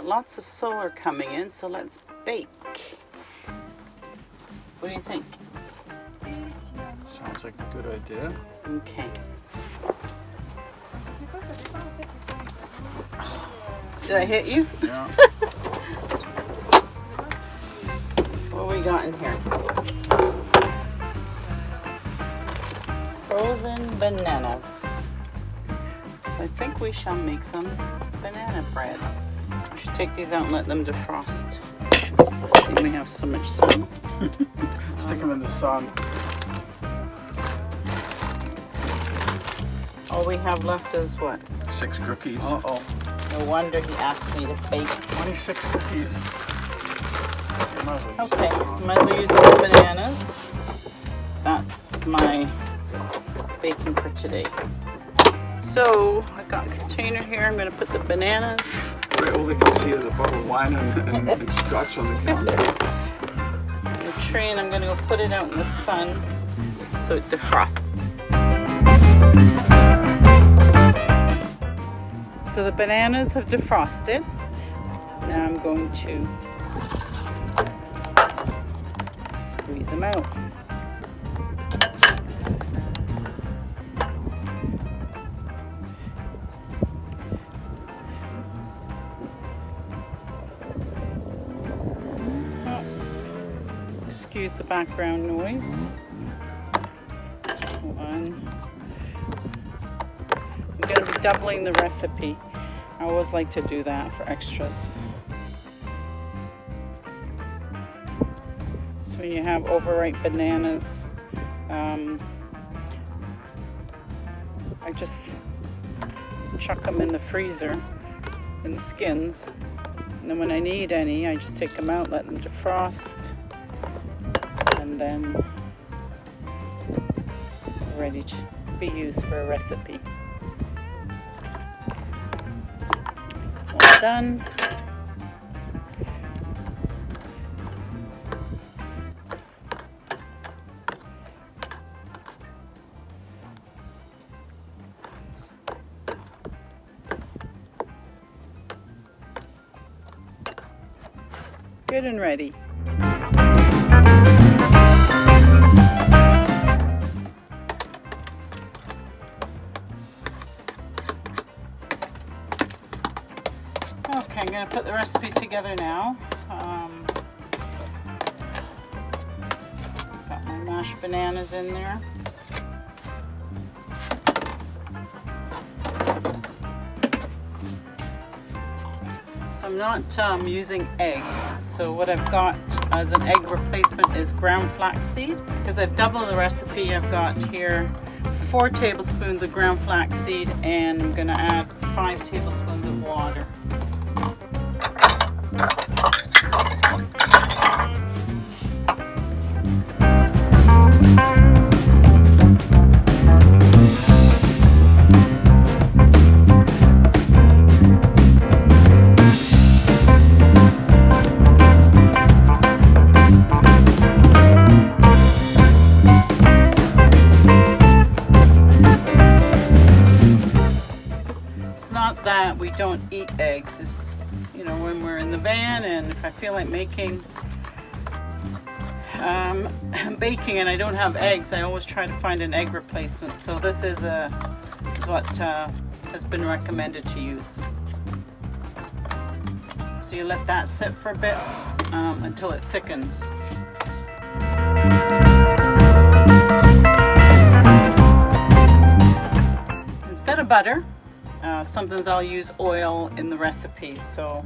got lots of solar coming in, so let's bake. What do you think? Sounds like a good idea. Okay. Did I hit you? Yeah. What we got in here? Frozen bananas. So I think we shall make some banana bread. We should take these out and let them defrost. See, we have so much sun. Stick them in the sun. All we have left is what? 6 cookies. Uh-oh. No wonder he asked me to bake. 26 cookies. Okay, so might as well use the bananas. That's my baking for today. So I got a container here. I'm going to put the bananas. Right, all they can see is a bottle of wine and scotch on the counter. In the tray, and I'm going to go put it out in the sun so it defrosts. So the bananas have defrosted. Now I'm going to squeeze them out. Excuse the background noise. One. I'm going to be doubling the recipe. I always like to do that for extras. So when you have overripe bananas, I just chuck them in the freezer in the skins. And then when I need any, I just take them out, let them defrost, and then ready to be used for a recipe. It's all done. Good and ready. Okay, I'm going to put the recipe together now. Got my mashed bananas in there. So I'm not using eggs. So what I've got as an egg replacement is ground flaxseed. Because I've doubled the recipe, I've got here 4 tablespoons of ground flaxseed, and I'm going to add 5 tablespoons of water. That we don't eat eggs. It's, you know, when we're in the van and if I feel like making baking and I don't have eggs, I always try to find an egg replacement. So this is what has been recommended to use. So you let that sit for a bit until it thickens. Instead of butter, sometimes I'll use oil in the recipe. So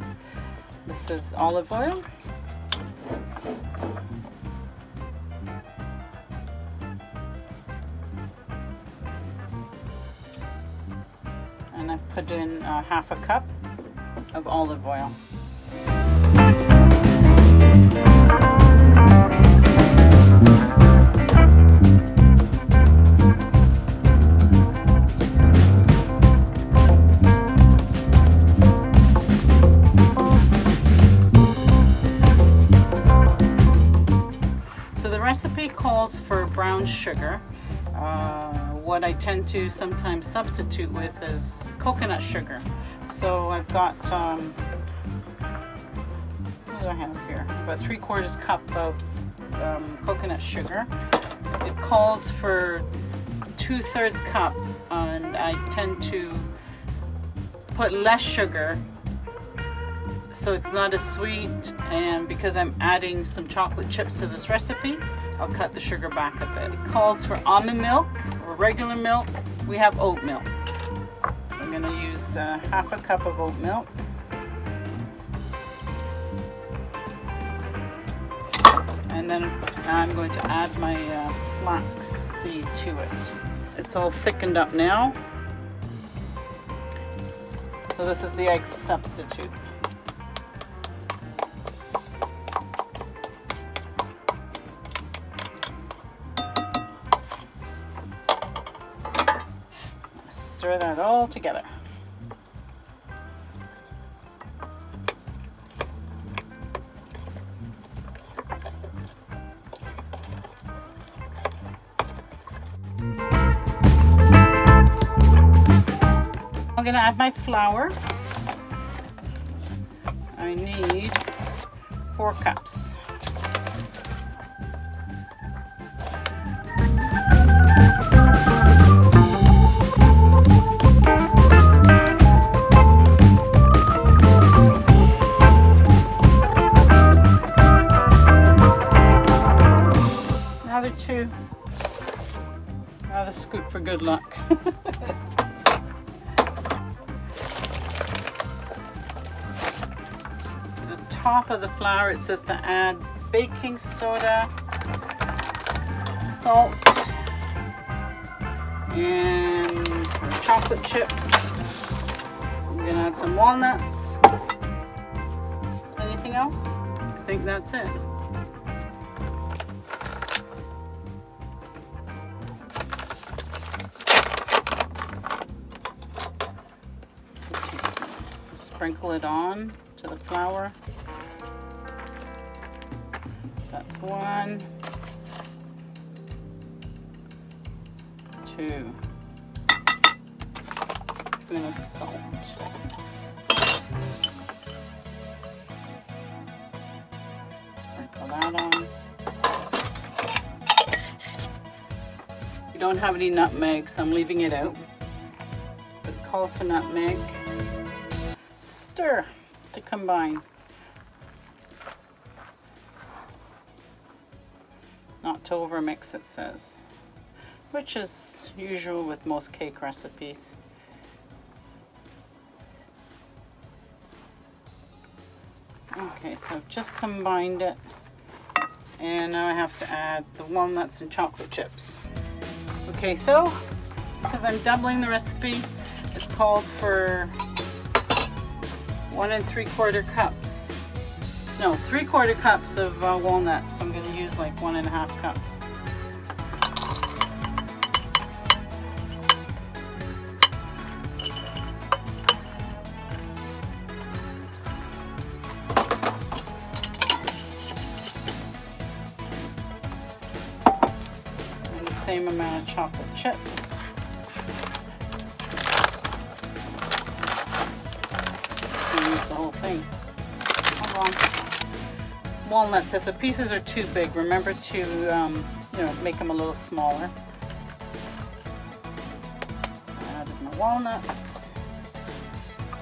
this is olive oil. And I've put in half a cup of olive oil. Recipe calls for brown sugar. What I tend to sometimes substitute with is coconut sugar. So I've got do I have here? About 3/4 cup of coconut sugar. It calls for 2/3 cup, and I tend to put less sugar so it's not as sweet, and because I'm adding some chocolate chips to this recipe, I'll cut the sugar back a bit. It calls for almond milk or regular milk. We have oat milk. I'm going to use 1/2 cup of oat milk. And then I'm going to add my flax seed to it. It's all thickened up now. So this is the egg substitute. Stir that all together. I'm going to add my flour. I need 4 cups. Another 2. Another scoop for good luck. Top of the flour it says to add baking soda, salt, and chocolate chips. I'm gonna add some walnuts. Anything else? I think that's it. So sprinkle it on to the flour. That's 1, 2, spoon of salt. Sprinkle that on. We don't have any nutmeg, so I'm leaving it out. But it calls for nutmeg. Stir to combine. Not to overmix, it says, which is usual with most cake recipes. Okay, so I've just combined it, and now I have to add the walnuts and chocolate chips. Okay, so because I'm doubling the recipe, it's called for 1 3/4 cups. No, 3/4 cups of walnuts. So I'm going to use like 1.5 cups. And the same amount of chocolate chips. Use the whole thing. Hold on. Walnuts, if the pieces are too big, remember to make them a little smaller. So I added my walnuts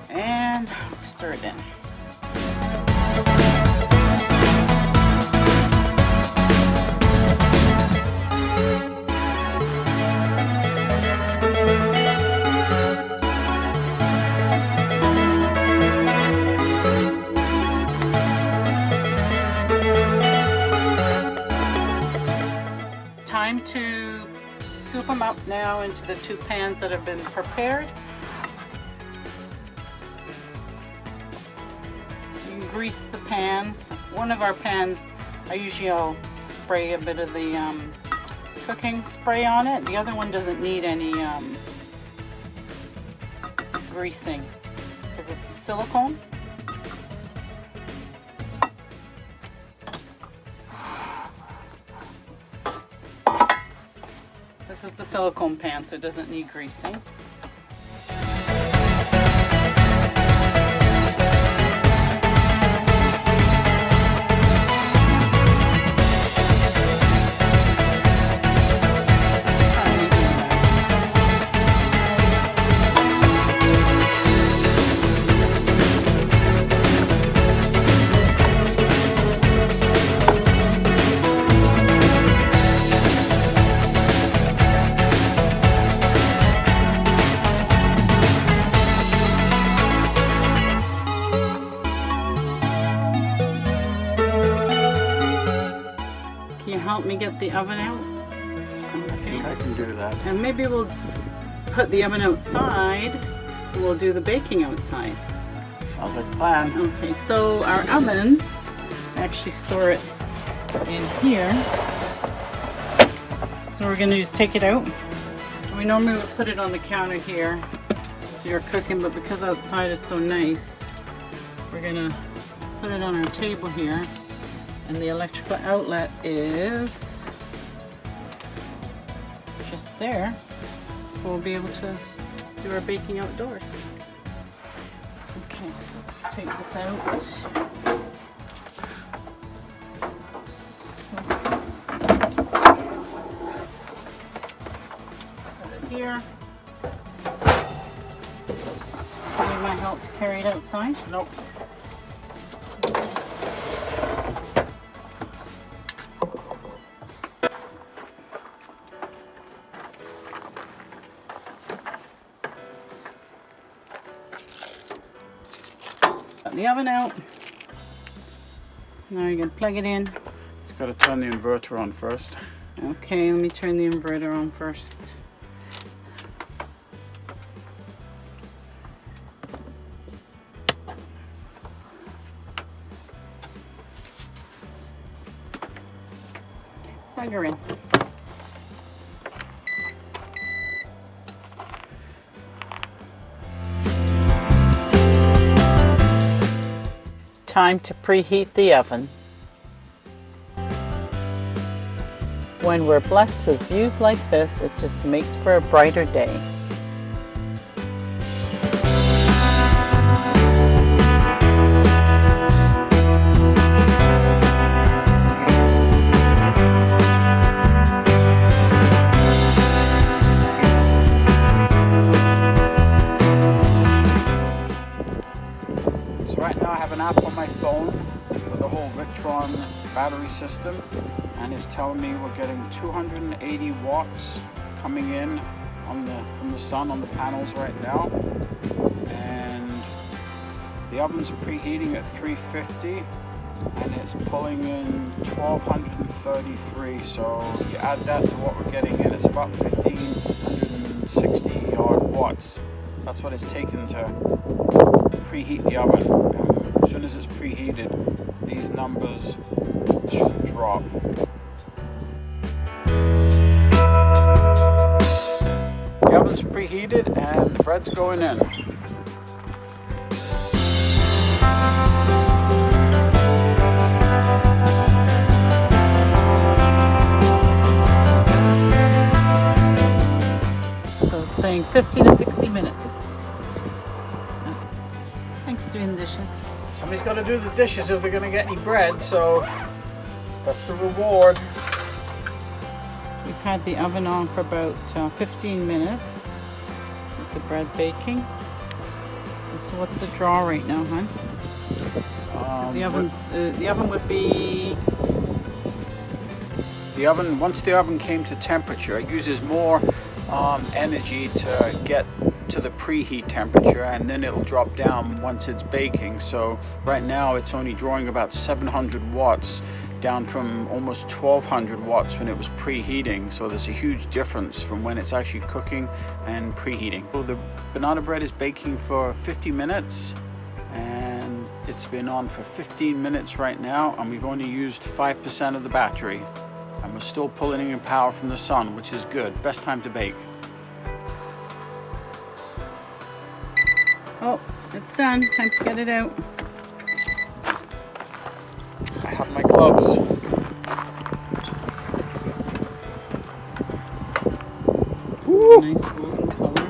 and stir it in. Time to scoop them up now into the 2 pans that have been prepared. So you can grease the pans. One of our pans, I'll spray a bit of the cooking spray on it. The other one doesn't need any greasing because it's silicone. This is the silicone pan, so it doesn't need greasing. help me get the oven out? I think I can do that. And maybe we'll put the oven outside and we'll do the baking outside. Sounds like a plan. Okay, so our oven, I actually store it in here. So we're gonna just take it out. We normally would put it on the counter here if you're cooking, but because outside is so nice, we're gonna put it on our table here. And the electrical outlet is just there. So we'll be able to do our baking outdoors. Okay, so let's take this out. Here. Need my help to carry it outside? Nope. Got the oven out. Now you're going to plug it in. Just got to turn the inverter on first. Okay, let me turn the inverter on first. Plug her in. Time to preheat the oven. When we're blessed with views like this, it just makes for a brighter day. Right now I have an app on my phone for the whole Victron battery system, and it's telling me we're getting 280 watts coming in from the sun on the panels right now, and the oven's preheating at 350 and it's pulling in 1233, so you add that to what we're getting in, it's about 1560 odd watts. That's what it's taken to preheat the oven. As soon as it's preheated, these numbers should drop. The oven's preheated and the bread's going in. So it's saying 50 to 60 minutes. Thanks, doing the dishes. Somebody's got to do the dishes if they're going to get any bread, so that's the reward. We've had the oven on for about 15 minutes with the bread baking. And so what's the draw right now, hon? 'Cause the oven would be... The oven, once the oven came to temperature, it uses more energy to get to the preheat temperature, and then it'll drop down once it's baking. So right now it's only drawing about 700 watts down from almost 1200 watts when it was preheating. So there's a huge difference from when it's actually cooking and preheating. So the banana bread is baking for 50 minutes and it's been on for 15 minutes right now, and we've only used 5% of the battery, and we're still pulling in power from the sun, which is good. Best time to bake. Oh, it's done. Time to get it out. I have my gloves. Woo. Nice golden color.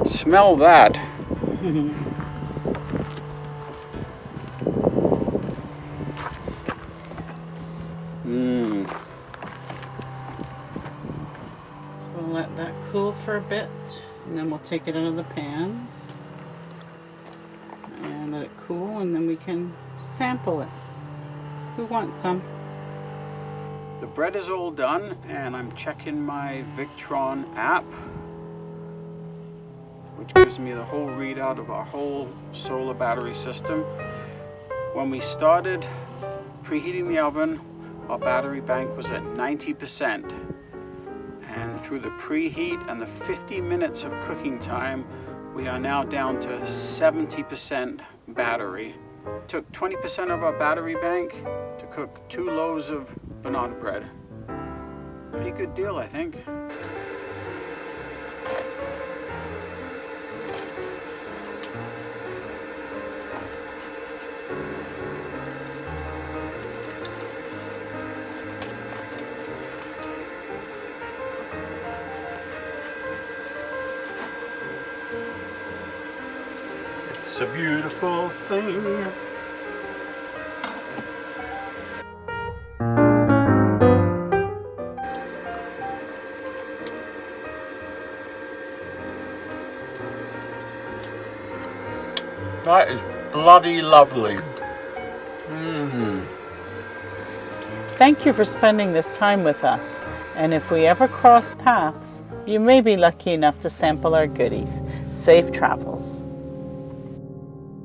Smell that. Mmm. So we'll let that cool for a bit, and then we'll take it out of the pans and let it cool, and then we can sample it. Who wants some? The bread is all done, and I'm checking my Victron app, which gives me the whole readout of our whole solar battery system. When we started preheating the oven, our battery bank was at 90%. And through the preheat and the 50 minutes of cooking time, we are now down to 70% battery. Took 20% of our battery bank to cook 2 loaves of banana bread. Pretty good deal, I think. It's a beautiful thing. That is bloody lovely. Thank you for spending this time with us. And if we ever cross paths, you may be lucky enough to sample our goodies. Safe travels.